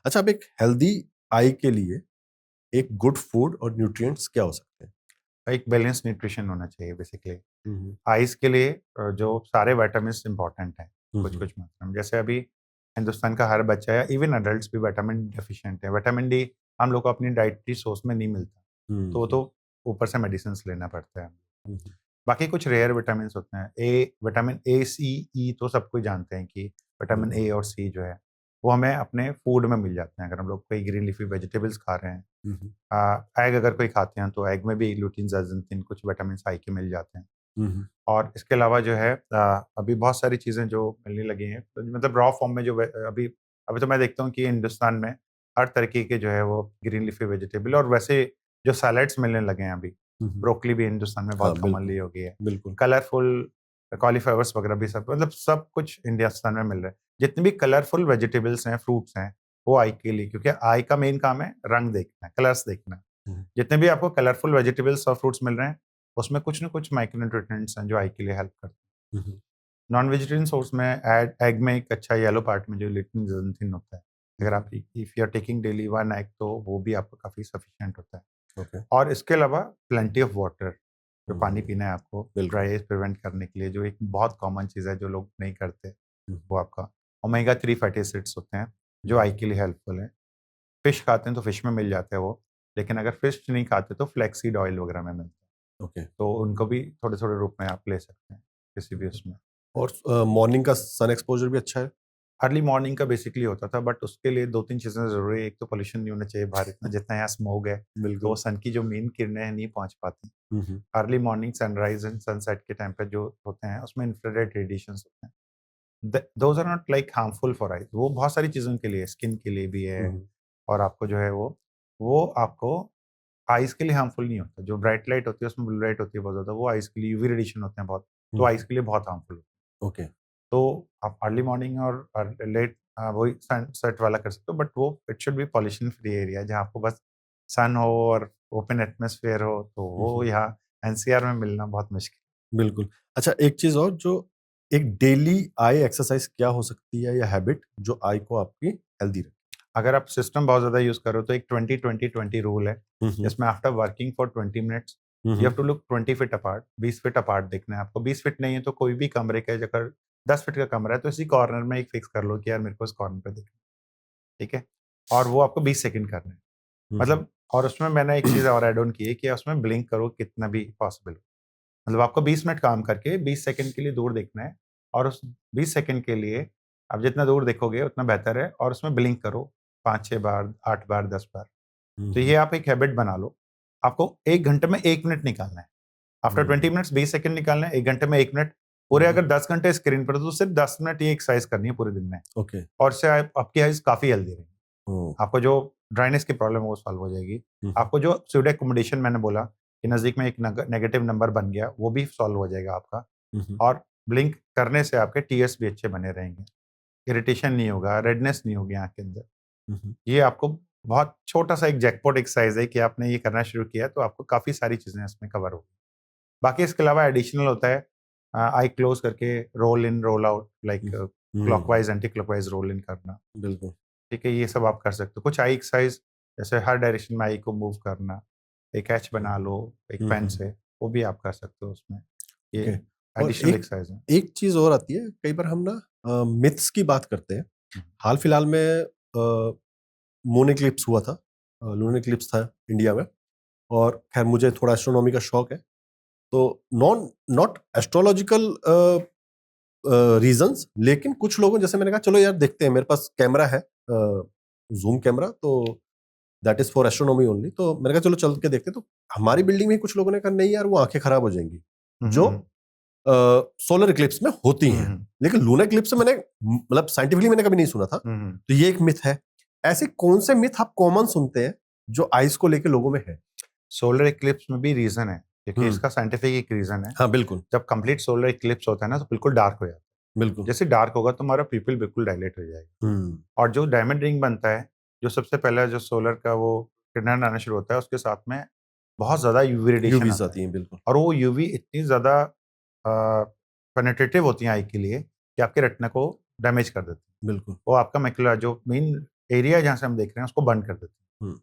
अच्छा, अब एक हेल्दी आई के लिए एक गुड फूड और न्यूट्रिएंट्स क्या हो सकते हैं? एक बैलेंस न्यूट्रिशन होना चाहिए बेसिकली। हुँ, आइज़ के लिए जो सारे विटामिन्स इम्पोर्टेंट हैं, हुँ, कुछ-कुछ मात्रा में। जैसे अभी हिंदुस्तान का हर बच्चा या इवन एडल्ट्स भी विटामिन डेफिशिएंट है। विटामिन डी हम लोग को अपनी डाइटरी सोर्स में नहीं मिलता, तो वो हुँ, तो ऊपर से मेडिसिन्स लेना पड़ता है। हुँ, बाकी कुछ रेयर विटामिन्स होते हैं। विटामिन ए, सी, ई तो सब कोई जानते हैं कि विटामिन बिल्कुल। ए और सी जो है, वो हमें अपने फूड में मिल जाते हैं। अगर हम लोग कोई ग्रीन लीफी वेजिटेबल्स खा रहे हैं, हुँ, हुँ, एग अगर कोई खाते हैं, तो एग में भी लुटीन, ज़ाज़ेंथिन कुछ विटामिन्स आई के मिल जाते हैं। हुँ, हुँ, और इसके अलावा जो है अभी बहुत सारी चीज़ें जो मिलने लगी हैं, तो मतलब रॉ फॉर्म में जो अभी अभी तो मैं देखता हूँ कि हिंदुस्तान में हर तरीके के जो है वो ग्रीन लीफी वेजिटेबल और वैसे जो सैलेड्स मिलने लगे हैं अभी, हुँ, हुँ। ब्रोकली भी हिंदुस्तान में हाँ, बहुत बिल्कुल, कॉमनली हो गई है। बिल्कुल। कलरफुल कॉलीफ्लावर्स वगैरह भी सब मतलब सब कुछ हिंदुस्तान में मिल रहा है। जितने भी कलरफुल वेजिटेबल्स हैं, फ्रूट्स हैं, वो आई के लिए, क्योंकि आई का मेन काम है रंग देखना, कलर्स देखना। हुँ, जितने भी आपको कलरफुल वेजिटेबल्स और फ्रूट्स मिल रहे हैं, उसमें कुछ न कुछ माइक्रो न्यूट्रिएंट्स हैं जो आई के लिए हेल्प करते हैं। हुँ, हुँ, नॉन वेजिटेरियन सोर्स में एग में एक अच्छा येलो पार्ट में जो लिटिन ज़ेरेंथिन होता है। हुँ, अगर हुँ। आप if you are taking daily 1 egg, तो वो भी आपको काफ़ी सफिशिएंट होता है। ओके। और इसके अलावा प्लेंटी ऑफ वाटर, जो पानी हुँ, पीना है आपको बिल्कुल। ड्राई प्रिवेंट करने के लिए, जो एक बहुत कॉमन चीज़ है जो लोग नहीं करते, हुँ, वो आपका ओमेगा 3 फैटी एसिड्स होते हैं, हुँ, जो आई हुँ, के लिए हेल्पफुल है। फिश खाते हैं तो फिश में मिल जाते हैं वो, लेकिन अगर फिश नहीं खाते तो फ्लैक्सीड ऑयल वगैरह में मिलता है। ओके। तो उनको भी थोड़े-थोड़े रूप में आप ले सकते हैं, किसी भी उसमें। और मॉर्निंग का सन एक्सपोज़र भी अच्छा है? अर्ली मॉर्निंग का बेसिकली होता था, बट उसके लिए 2-3 चीज़ें ज़रूरी है। एक तो पॉल्यूशन नहीं होना चाहिए भारत में, जितना यहाँ स्मॉग है, तो वो बिल्कुल। सन की जो मेन किरणें हैं नहीं पहुँच पाती। हुँ, हुँ, early morning sunrise and sunset के टाइम पे जो होते हैं, उसमें इंफ्रारेड रेडिएशंस होते हैं। Those are not like harmful for eyes, वो बहुत सारी चीज़ों के लिए, स्किन के लिए भी हुँ, है, हुँ, और आपको जो है वो आपको आइज़ के लिए हार्मफुल नहीं होता। जो ब्राइट लाइट होती है, उसमें ब्लू लाइट होती है बहुत ज़्यादा, वो आइज़ के लिए यूवी रेडिएशन होते हैं बहुत, हुँ, तो हुँ। आइज़ के लिए बहुत हार्मफुल होते हैं। ओके। तो आप अर्ली मॉर्निंग और लेट वही सनसेट वाला कर सकते हो, बट वो it should be pollution free area जहाँ आपको बस सन हो और ओपन एटमॉस्फेयर हो, तो हुँ, वो हुँ, यहाँ एनसीआर में मिलना बहुत मुश्किल। बिल्कुल। अच्छा, एक चीज़ और, जो एक डेली आई एक्सरसाइज़ क्या हो सकती है या हैबिट जो आई को आपकी हेल्दी रखे? अगर आप सिस्टम बहुत ज़्यादा यूज़ करो तो एक 20-20-20 रूल है, हुँ, हुँ, जिसमें after working for 20 minutes hmm, you hmm, have to look 20 feet apart, 20 feet apart देखना है आपको। 20 फीट नहीं है तो कोई भी कमरे के, अगर 10 फीट का कमरा है तो इसी कॉर्नर में एक फिक्स कर लो कि यार मेरे को इस कॉर्नर पे देखना है, ठीक है? और वो आपको 20 सेकंड करना है। हुँ, हुँ। मतलब, और उसमें मैंने एक चीज़ और ऐड ऑन की है कि उसमें ब्लिंक करो कितना भी पॉसिबल हो। मतलब आपको 20 मिनट काम करके 20 सेकंड के लिए दूर देखना है, और उस 20 सेकंड के लिए आप जितना दूर देखोगे उतना बेहतर है, और उसमें ब्लिंक करो 5-6 बार, 8 बार, 10 बार। हुँ, तो ये हुँ, आप एक हैबिट बना लो। आपको 1 घंटे में 1 मिनट निकालना है। आफ्टर 20 हुँ, मिनट्स 20 सेकंड निकालना है, 1 घंटे में 1 मिनट। हुँ, पूरे हुँ। अगर 10 घंटे स्क्रीन पर हो तो सिर्फ 10 मिनट ये एक्सरसाइज करनी है पूरे दिन में, ओके। और इससे आपकी आईज़ काफ़ी हेल्दी रहेंगी। ओह! आपको जो ड्राइनेस की प्रॉब्लम है वो सॉल्व हो जाएगी। हुँ, हुँ, आपको जो सूडो एक्कोमोडेशन मैंने बोला कि नज़दीक में एक नेगेटिव नंबर बन गया, वो भी सॉल्व हो जाएगा आपका। हुँ, हुँ, और ब्लिंक करने से आपके टीयर्स भी अच्छे बने रहेंगे। इरिटेशन नहीं होगा, रेडनेस नहीं होगी आँख के अंदर। हुँ, हुँ। ये आपको बहुत छोटा-सा एक जैकपॉट एक्सरसाइज़ है कि आपने ये करना शुरू किया तो आपको काफ़ी सारी चीज़ें इसमें कवर होगी। बाकी इसके अलावा एडिशनल होता है आई क्लोज़ करके roll in, roll out, like hmm, hmm, clockwise, anti clockwise roll in करना। बिल्कुल। ठीक है, ये सब आप कर सकते हो। कुछ आई एक्सरसाइज़, जैसे हर डायरेक्शन में आई को मूव करना, एक एच बना लो एक हुँ, पेन हुँ, से, वो भी आप कर सकते हो उसमें। ये ओके। और एडिशनल एक एक्सरसाइज़ है। एक चीज़ और आती है, कई बार हम ना मिथ्स की बात करते हैं। हुँ, हाल-फिलहाल में मून इक्लिप्स हुआ था, लूनर इक्लिप्स था इंडिया में, और ख़ैर मुझे थोड़ा एस्ट्रोनॉमी का शौक है। तो नॉट एस्ट्रोलॉजिकल रीज़न्स, लेकिन कुछ लोगों, जैसे मैंने कहा चलो यार देखते हैं, मेरे पास कैमरा है, ज़ूम कैमरा, तो that is for astronomy only, तो मैंने कहा चलो चल के देखते हैं। तो हमारी बिल्डिंग में ही कुछ लोगों ने कहा नहीं यार वो आँखें खराब हो जाएँगी, हुँ, जो हुँ, सोलर इक्लिप्स में होती हुँ, हैं। हुँ, लेकिन लूनर इक्लिप्स मैंने मतलब साइंटिफिकली मैंने कभी नहीं सुना था। हुँ, हुँ। तो ये एक मिथ है। ऐसे कौन से मिथ आप कॉमन सुनते हैं जो आइज़ को लेके लोगों में है? सोलर इक्लिप्स में भी रीज़न है, क्योंकि हुँ। इसका साइंटिफिक एक रीज़न है। हाँ, बिल्कुल, जब कंप्लीट सोलर इक्लिप्स होता है ना, तो बिल्कुल डार्क हो जाता है। बिल्कुल। जैसे डार्क होगा तो हमारा प्यूपिल बिल्कुल डायलेट हो जाएगा। हुँ। और जो डायमंड रिंग बनता है, जो सबसे पहला जो सोलर का वो किरण आना शुरू होता है, उसके साथ में बहुत ज़्यादा यूवी रेडिएशन यूवीज़ आता है। आती हैं, बिल्कुल। और वो यूवी इतनी ज़्यादा पेनिट्रेटिव होती हैं आई के लिए, कि आपके रेटिना को डैमेज कर देती हैं। बिल्कुल। वो आपका मैकुला जो मेन एरिया जहाँ से हम देख रहे हैं उसको बंद कर देते हैं। हम्म।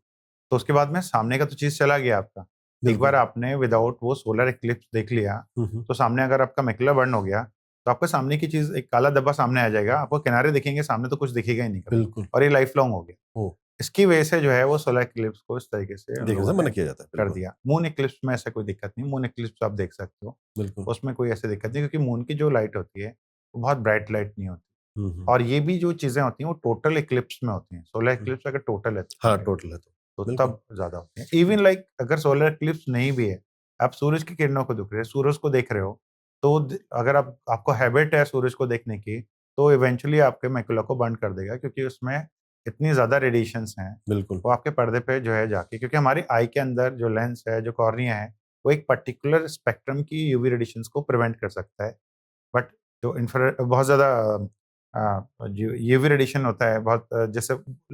तो उसके बाद में सामने का तो चीज चला गया आपका। एक बिल्कुल। बार आपने विदाउट वो सोलर इक्लिप्स देख लिया, तो सामने अगर आपका मैकुलर बर्न हो गया तो आपको सामने की चीज एक काला धब्बा सामने आ जाएगा, आपको किनारे दिखेंगे, सामने तो कुछ दिखेगा ही नहीं कभी, बिल्कुल। और ये लाइफ लॉन्ग हो गया। ओ, इसकी वजह से जो है वो सोलर इक्लिप्स को इस तरीके से उन देखने से लोगों मना ने किया जाता है। कर बिल्कुल। दिया। मून इक्लिप्स में ऐसा कोई दिक्कत नहीं, मून इक्लिप्स आप देख सकते हो, बिल्कुल। उसमें कोई ऐसी दिक्कत नहीं, क्योंकि मून की जो लाइट होती है वो बहुत ब्राइट लाइट नहीं होती। और ये भी जो चीजें होती हैं वो टोटल इक्लिप्स में होती हैं। सोलर इक्लिप्स अगर टोटल है हाँ, टोटल है तो बिल्कुल। तब ज्यादा होती है। इवन लाइक अगर सोलर इक्लिप्स नहीं भी है, आप सूरज की किरणों को देख रहे हो, सूरज को देख रहे हो, तो अगर आपको हैबिट है सूरज को देखने की, तो इवेंचुअली आपके मैकुला को बंद कर देगा, क्योंकि उसमें इतनी ज्यादा रेडिएशंस हैं, बिल्कुल। वो आपके पर्दे पे जो है जाके, क्योंकि हमारी आई के अंदर जो लेंस है, जो कॉर्निया है, वो एक पर्टिकुलर स्पेक्ट्रम की यूवी रेडिएशंस को प्रिवेंट कर सकता है। बट जो इंफ्रारेड बहुत ज़्यादा जो यूवी रेडिएशन होता है, बहुत जैसे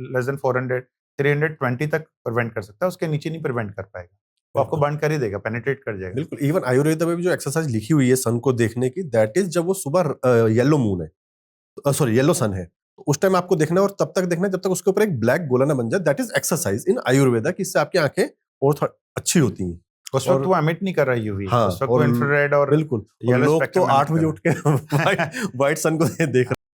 लेस देन 400 320 तक प्रिवेंट कर सकता है, उसके नीचे नहीं प्रिवेंट कर पाएगा, वो आपको बिल्कुल। बंद कर ही देगा, पेनिट्रेट कर जाएगा। बिल्कुल। इवन आयुर्वेदा में भी जो एक्सरसाइज लिखी हुई है सन को देखने की, दैट इज जब वो सुबह येलो मून है, सॉरी येलो सन है, तो उस टाइम आपको देखना है और तब तक देखना है जब तक उसके ऊपर एक ब्लैक गोला ना बन जाए। That is exercise in Ayurveda कि इससे आपकी आंखें और अच्छी होती हैं। उस वक्त और वो एमिट नहीं कर रहा यूवी, हाँ, उस वक्त और वो इंफ्रारेड और बिल्कुल, और येलो लोग तो स्पेक्ट्रम 8 बजे उठ के व्हाइट सन को देख